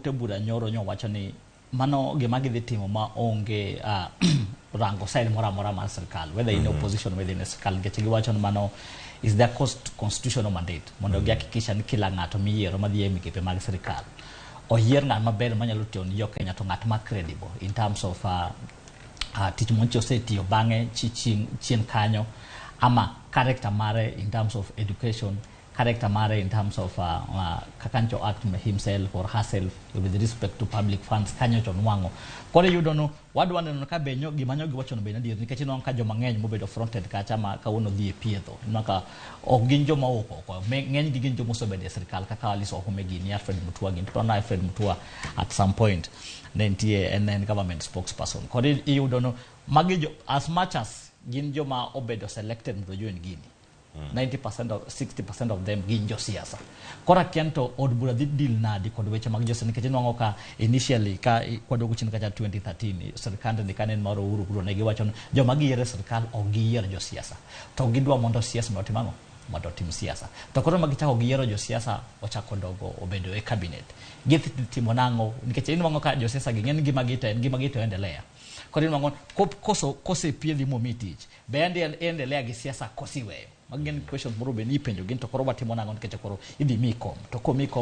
ute bura nyoro nyo wacho ni mano gima gidhi timo ma onge rango side mora mar sirkal, whether in opposition, whether in sirkal, nikech giwacho ni mano is their constitutional mandate mondo gihakikisha ni kila ng'ato miyiero madhi e migepe mag sirkal oyier ng'at maber manyalo tiyo ni jo Kenya, to ng'at ma credible in terms of tich moncho osetiyo bang'e chien kanyo, ama character mare in terms of education, character mare in terms of kakancho act himself or herself with respect to public funds kanyo to nwango kore yudo no wadwa neno ka benyo gimanyo giwacho no bende dir nikech non ka jo mang'eny mobedo fronted kacha ma kawuono dhi e pietho maka ok gin jo maoko ko ng'eny gi gin jo mosebedo e sirkal kaka Alice Wahome gini, Alfred Mutua gini, to na Alfred Mutua at some point then and government spokesperson kore yudo no magi jo as much as gin jo ma obedo selected mondo join gini 90% or 60% of them gin jo siasa. Kora kianto od bura dhi deal nadi kod weche mag jo siasa nikech nwang'o ka initially ka kwadogo chien kacha 2013 sirkand ni kanen maro Uhuru ne giwacho jo magiyiere sirkal ok giyier jo siasa, to gidwa mondo siasa otimang'o mondo tim siasa, to koro magichako giyiero jo siasa ochako dogo obedo e cabinet gidhi timo nang'o nikech nwang'o ka jo siasa gi ng'en gima gito endelea koro nwang'o kose piedhi momi tich be endelea gi siasa kosiweyo. Again, question moro be ni penjo gin to koro watimo nang'o nikech koro idhi mi kom to komi kom